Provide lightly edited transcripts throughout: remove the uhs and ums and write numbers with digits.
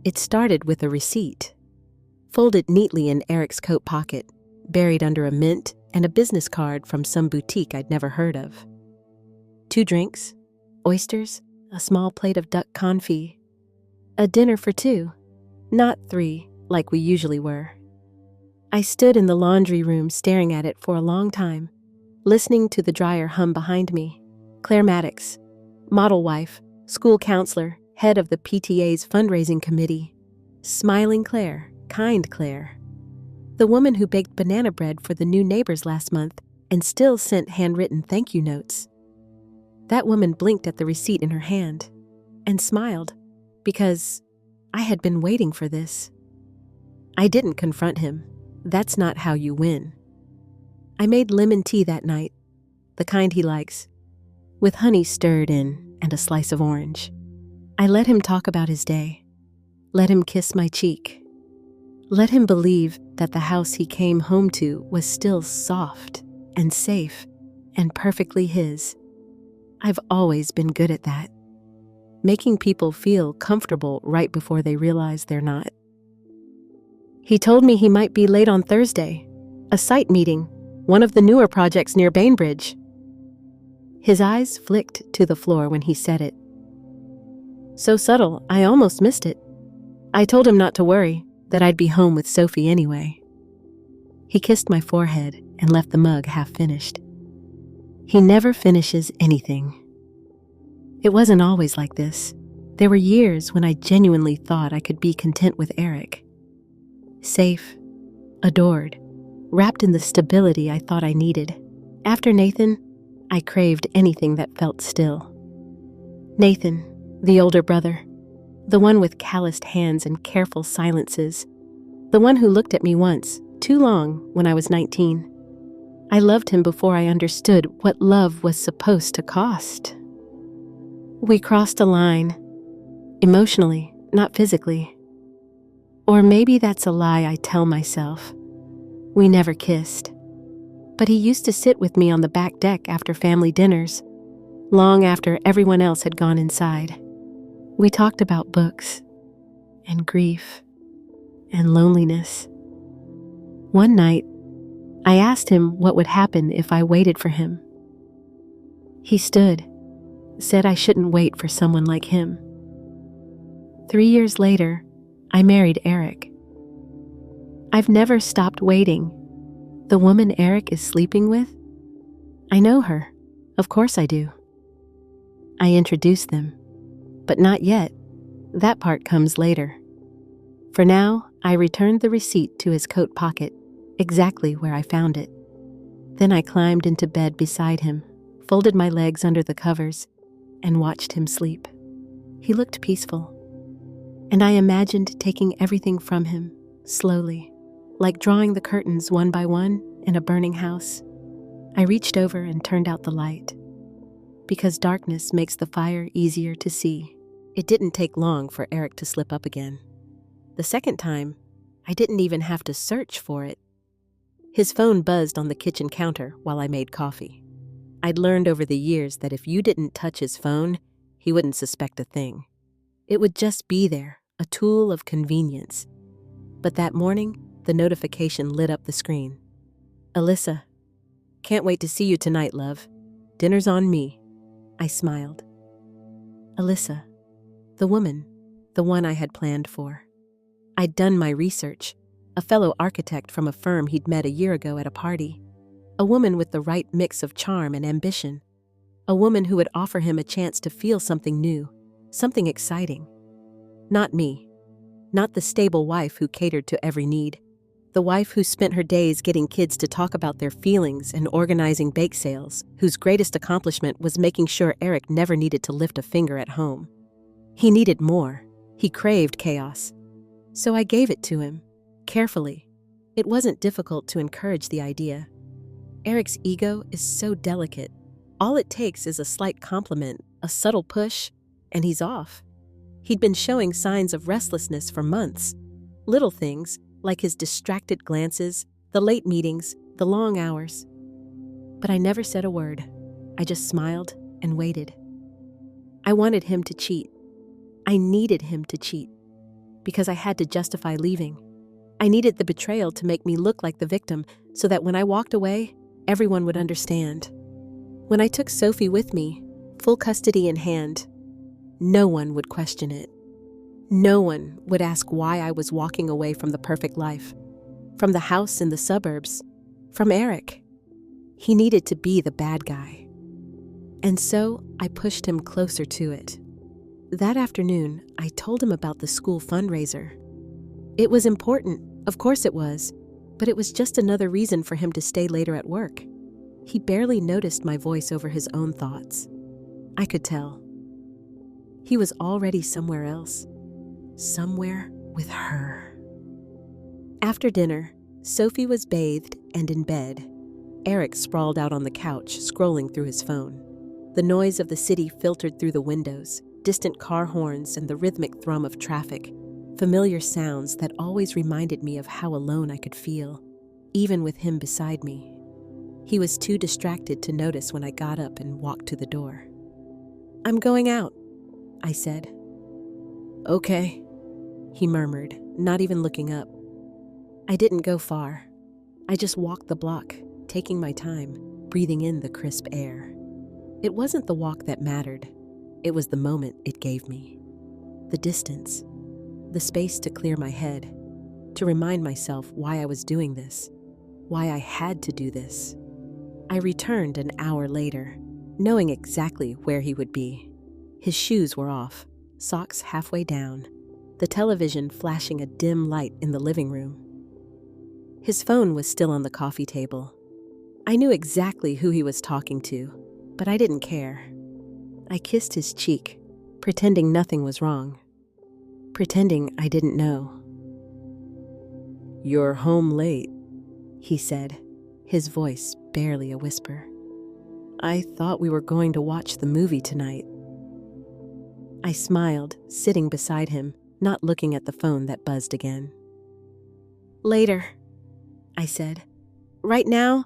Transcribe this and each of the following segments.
It started with a receipt, folded neatly in Eric's coat pocket, buried under a mint and a business card from some boutique I'd never heard of. 2 drinks, oysters, a small plate of duck confit. A dinner for 2, not 3 like we usually were. I stood in the laundry room staring at it for a long time, listening to the dryer hum behind me. Claire Maddox, model wife, school counselor, head of the PTA's fundraising committee. Smiling Claire, kind Claire. The woman who baked banana bread for the new neighbors last month and still sent handwritten thank you notes. That woman blinked at the receipt in her hand and smiled because I had been waiting for this. I didn't confront him. That's not how you win. I made lemon tea that night, the kind he likes, with honey stirred in and a slice of orange. I let him talk about his day, let him kiss my cheek, let him believe that the house he came home to was still soft and safe and perfectly his. I've always been good at that, making people feel comfortable right before they realize they're not. He told me he might be late on Thursday, a site meeting, one of the newer projects near Bainbridge. His eyes flicked to the floor when he said it. So subtle, I almost missed it. I told him not to worry, that I'd be home with Sophie anyway. He kissed my forehead and left the mug half finished. He never finishes anything. It wasn't always like this. There were years when I genuinely thought I could be content with Eric. Safe, adored, wrapped in the stability I thought I needed. After Nathan, I craved anything that felt still. Nathan, the older brother, the one with calloused hands and careful silences, the one who looked at me once, too long, when I was 19. I loved him before I understood what love was supposed to cost. We crossed a line, emotionally, not physically. Or maybe that's a lie I tell myself. We never kissed. But he used to sit with me on the back deck after family dinners, long after everyone else had gone inside. We talked about books, and grief, and loneliness. One night, I asked him what would happen if I waited for him. He stood, said I shouldn't wait for someone like him. 3 years later, I married Eric. I've never stopped waiting. The woman Eric is sleeping with? I know her. Of course I do. I introduced them, but not yet. That part comes later. For now, I returned the receipt to his coat pocket, exactly where I found it. Then I climbed into bed beside him, folded my legs under the covers, and watched him sleep. He looked peaceful, and I imagined taking everything from him, slowly, like drawing the curtains one by one in a burning house. I reached over and turned out the light, because darkness makes the fire easier to see. It didn't take long for Eric to slip up again. The second time, I didn't even have to search for it. His phone buzzed on the kitchen counter while I made coffee. I'd learned over the years that if you didn't touch his phone, he wouldn't suspect a thing. It would just be there, a tool of convenience. But that morning, the notification lit up the screen. Alyssa, can't wait to see you tonight, love. Dinner's on me. I smiled. Alyssa, the woman, the one I had planned for. I'd done my research, a fellow architect from a firm he'd met a year ago at a party. A woman with the right mix of charm and ambition. A woman who would offer him a chance to feel something new, something exciting. Not me. Not the stable wife who catered to every need. The wife who spent her days getting kids to talk about their feelings and organizing bake sales, whose greatest accomplishment was making sure Eric never needed to lift a finger at home. He needed more. He craved chaos. So I gave it to him, carefully. It wasn't difficult to encourage the idea. Eric's ego is so delicate. All it takes is a slight compliment, a subtle push, and he's off. He'd been showing signs of restlessness for months. Little things, like his distracted glances, the late meetings, the long hours. But I never said a word. I just smiled and waited. I wanted him to cheat. I needed him to cheat. because I had to justify leaving. I needed the betrayal to make me look like the victim so that when I walked away, everyone would understand. When I took Sophie with me, full custody in hand, no one would question it. No one would ask why I was walking away from the perfect life, from the house in the suburbs, from Eric. He needed to be the bad guy. And so I pushed him closer to it. That afternoon, I told him about the school fundraiser. It was important, of course it was, but it was just another reason for him to stay later at work. He barely noticed my voice over his own thoughts. I could tell. He was already somewhere else. Somewhere with her. After dinner, Sophie was bathed and in bed. Eric sprawled out on the couch, scrolling through his phone. The noise of the city filtered through the windows, distant car horns and the rhythmic thrum of traffic, familiar sounds that always reminded me of how alone I could feel, even with him beside me. He was too distracted to notice when I got up and walked to the door. "I'm going out," I said. "Okay," he murmured, not even looking up. I didn't go far. I just walked the block, taking my time, breathing in the crisp air. It wasn't the walk that mattered. It was the moment it gave me. The distance. The space to clear my head, to remind myself why I was doing this, why I had to do this. I returned an hour later, knowing exactly where he would be. His shoes were off, socks halfway down, the television flashing a dim light in the living room. His phone was still on the coffee table. I knew exactly who he was talking to, but I didn't care. I kissed his cheek, pretending nothing was wrong. Pretending I didn't know. "You're home late," he said, his voice barely a whisper. "I thought we were going to watch the movie tonight." I smiled, sitting beside him, not looking at the phone that buzzed again. "Later," I said. "Right now,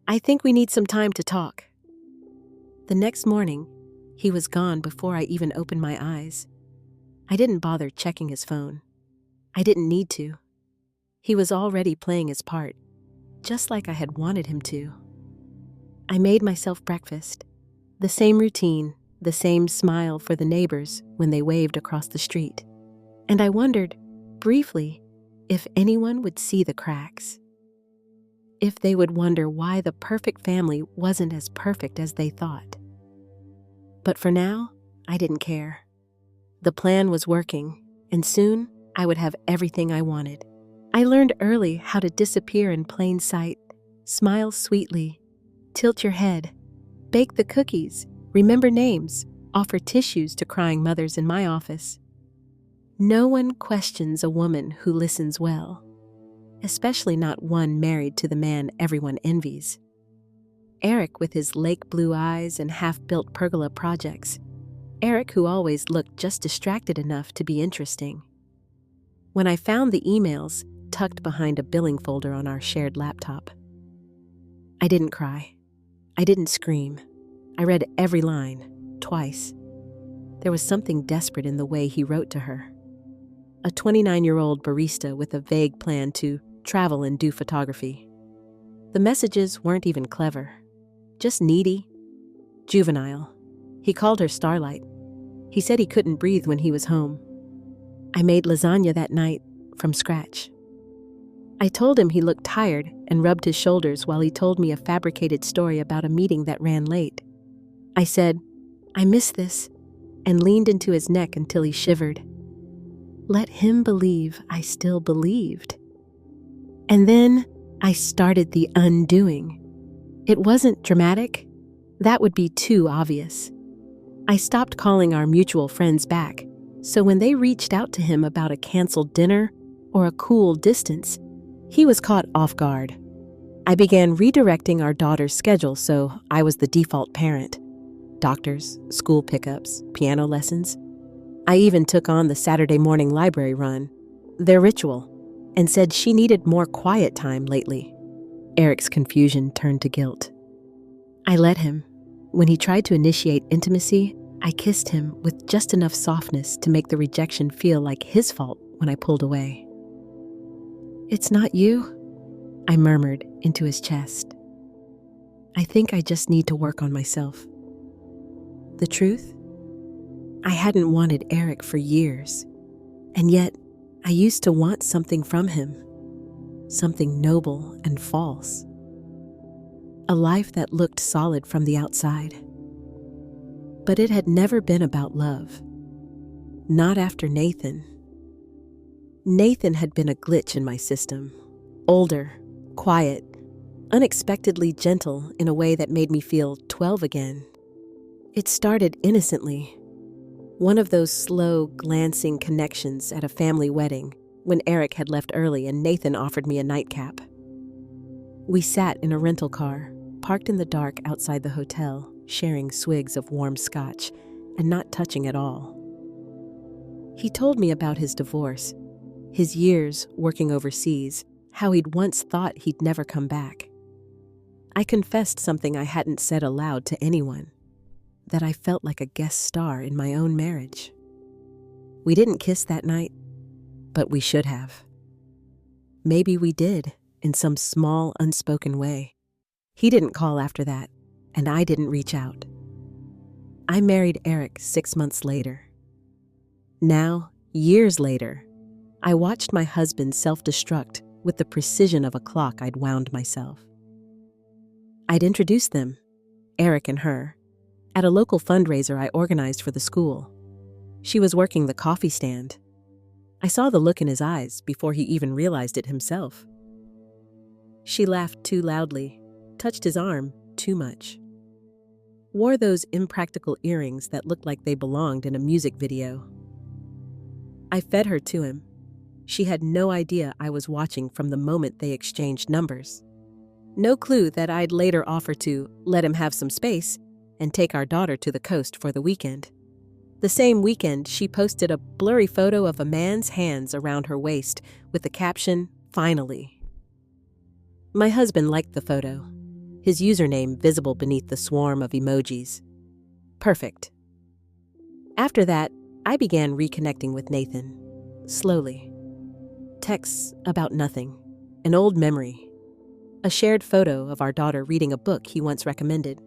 I think we need some time to talk." The next morning, he was gone before I even opened my eyes. I didn't bother checking his phone. I didn't need to. He was already playing his part, just like I had wanted him to. I made myself breakfast. The same routine, the same smile for the neighbors when they waved across the street. And I wondered, briefly, if anyone would see the cracks. If they would wonder why the perfect family wasn't as perfect as they thought. But for now, I didn't care. The plan was working, and soon I would have everything I wanted. I learned early how to disappear in plain sight, smile sweetly, tilt your head, bake the cookies, remember names, offer tissues to crying mothers in my office. No one questions a woman who listens well, especially not one married to the man everyone envies. Eric with his lake blue eyes and half-built pergola projects. Eric who always looked just distracted enough to be interesting. When I found the emails tucked behind a billing folder on our shared laptop, I didn't cry. I didn't scream. I read every line, twice. There was something desperate in the way he wrote to her. A 29-year-old barista with a vague plan to travel and do photography. The messages weren't even clever, just needy, juvenile. He called her Starlight. He said he couldn't breathe when he was home. I made lasagna that night from scratch. I told him he looked tired and rubbed his shoulders while he told me a fabricated story about a meeting that ran late. I said, "I miss this," and leaned into his neck until he shivered. Let him believe I still believed. And then I started the undoing. It wasn't dramatic. That would be too obvious. I stopped calling our mutual friends back, so when they reached out to him about a canceled dinner or a cool distance, he was caught off guard. I began redirecting our daughter's schedule so I was the default parent. Doctors, school pickups, piano lessons. I even took on the Saturday morning library run, their ritual, and said she needed more quiet time lately. Eric's confusion turned to guilt. I let him. When he tried to initiate intimacy, I kissed him with just enough softness to make the rejection feel like his fault when I pulled away. "It's not you," I murmured into his chest. "I think I just need to work on myself." The truth? I hadn't wanted Eric for years, and yet I used to want something from him, something noble and false. A life that looked solid from the outside. But it had never been about love. Not after Nathan. Nathan had been a glitch in my system. Older, quiet, unexpectedly gentle in a way that made me feel 12 again. It started innocently. One of those slow, glancing connections at a family wedding when Eric had left early and Nathan offered me a nightcap. We sat in a rental car, parked in the dark outside the hotel, sharing swigs of warm scotch and not touching at all. He told me about his divorce, his years working overseas, how he'd once thought he'd never come back. I confessed something I hadn't said aloud to anyone, that I felt like a guest star in my own marriage. We didn't kiss that night, but we should have. Maybe we did, in some small, unspoken way. He didn't call after that, and I didn't reach out. I married Eric 6 months later. Now, years later, I watched my husband self-destruct with the precision of a clock I'd wound myself. I'd introduced them, Eric and her, at a local fundraiser I organized for the school. She was working the coffee stand. I saw the look in his eyes before he even realized it himself. She laughed too loudly, touched his arm too much. Wore those impractical earrings that looked like they belonged in a music video. I fed her to him. She had no idea I was watching from the moment they exchanged numbers. No clue that I'd later offer to let him have some space and take our daughter to the coast for the weekend. The same weekend, she posted a blurry photo of a man's hands around her waist with the caption, "Finally." My husband liked the photo, his username visible beneath the swarm of emojis. Perfect. After that, I began reconnecting with Nathan, slowly. Texts about nothing, an old memory, a shared photo of our daughter reading a book he once recommended.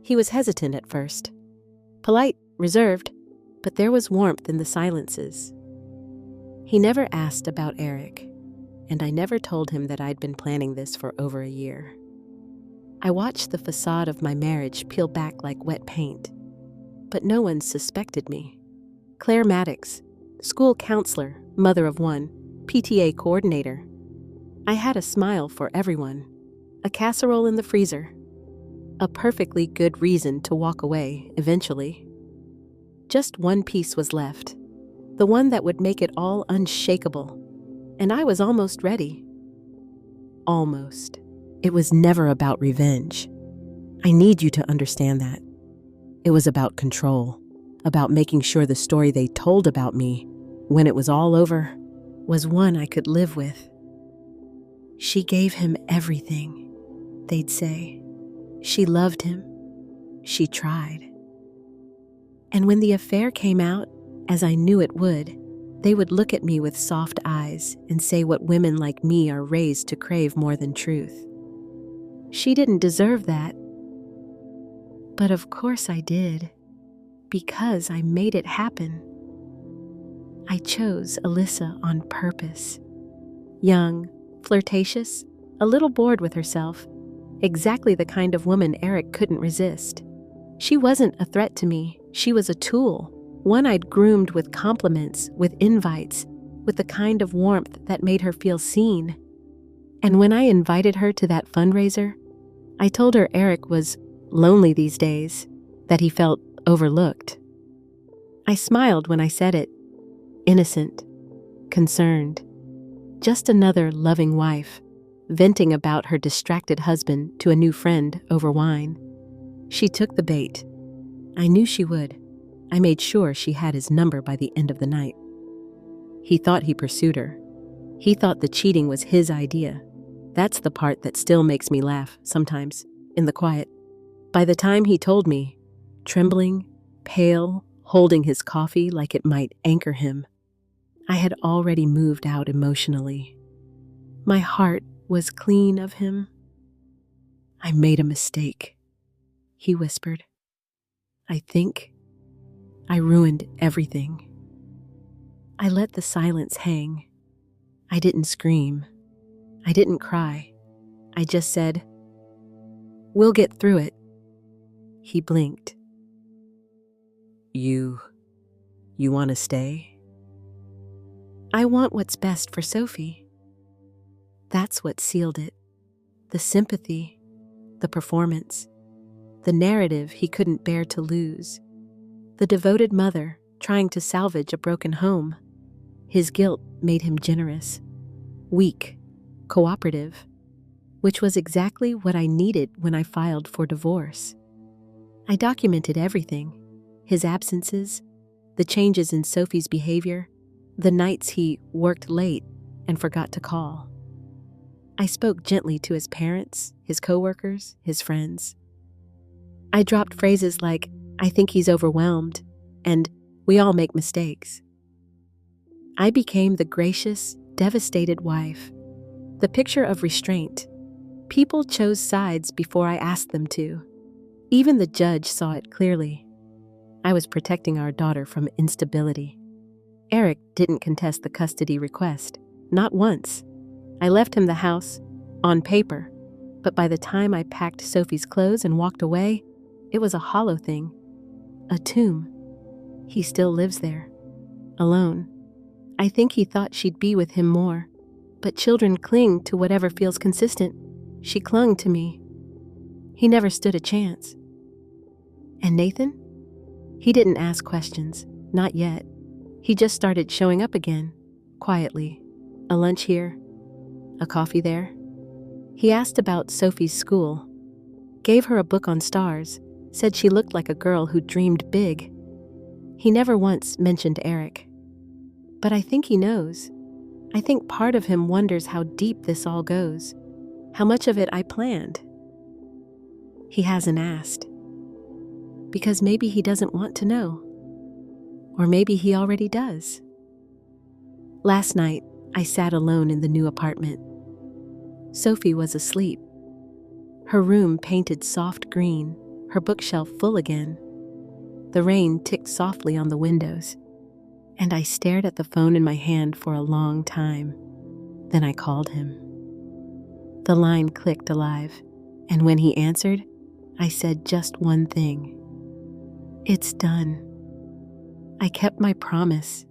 He was hesitant at first, polite, reserved, but there was warmth in the silences. He never asked about Eric, and I never told him that I'd been planning this for over a year. I watched the facade of my marriage peel back like wet paint, but no one suspected me. Claire Maddox, school counselor, mother of one, PTA coordinator. I had a smile for everyone, a casserole in the freezer, a perfectly good reason to walk away eventually. Just one piece was left, the one that would make it all unshakable, and I was almost ready. Almost. It was never about revenge. I need you to understand that. It was about control, about making sure the story they told about me, when it was all over, was one I could live with. She gave him everything, they'd say. She loved him. She tried. And when the affair came out, as I knew it would, they would look at me with soft eyes and say what women like me are raised to crave more than truth. She didn't deserve that. But of course I did, because I made it happen. I chose Alyssa on purpose. Young, flirtatious, a little bored with herself, exactly the kind of woman Eric couldn't resist. She wasn't a threat to me, she was a tool, one I'd groomed with compliments, with invites, with the kind of warmth that made her feel seen. And when I invited her to that fundraiser, I told her Eric was lonely these days, that he felt overlooked. I smiled when I said it, innocent, concerned, just another loving wife, venting about her distracted husband to a new friend over wine. She took the bait. I knew she would. I made sure she had his number by the end of the night. He thought he pursued her. He thought the cheating was his idea. That's the part that still makes me laugh, sometimes, in the quiet. By the time he told me, trembling, pale, holding his coffee like it might anchor him, I had already moved out emotionally. My heart was clean of him. "I made a mistake," he whispered. "I think I ruined everything." I let the silence hang. I didn't scream. I didn't cry. I just said, "We'll get through it." He blinked. You want to stay?" "I want what's best for Sophie." That's what sealed it. The sympathy, the performance, the narrative he couldn't bear to lose. The devoted mother trying to salvage a broken home. His guilt made him generous, weak, cooperative, which was exactly what I needed when I filed for divorce. I documented everything: his absences, the changes in Sophie's behavior, the nights he worked late and forgot to call. I spoke gently to his parents, his coworkers, his friends. I dropped phrases like, "I think he's overwhelmed," and "we all make mistakes." I became the gracious, devastated wife, the picture of restraint. People chose sides before I asked them to. Even the judge saw it clearly. I was protecting our daughter from instability. Eric didn't contest the custody request, not once. I left him the house, on paper, but by the time I packed Sophie's clothes and walked away, it was a hollow thing, a tomb. He still lives there, alone. I think he thought she'd be with him more, but children cling to whatever feels consistent. She clung to me. He never stood a chance. And Nathan? He didn't ask questions, not yet. He just started showing up again, quietly. A lunch here, a coffee there. He asked about Sophie's school, gave her a book on stars, said she looked like a girl who dreamed big. He never once mentioned Eric. But I think he knows. I think part of him wonders how deep this all goes, how much of it I planned. He hasn't asked. Because maybe he doesn't want to know. Or maybe he already does. Last night, I sat alone in the new apartment. Sophie was asleep. Her room painted soft green, her bookshelf full again. The rain ticked softly on the windows, and I stared at the phone in my hand for a long time. Then I called him. The line clicked alive, and when he answered, I said just one thing. "It's done." I kept my promise.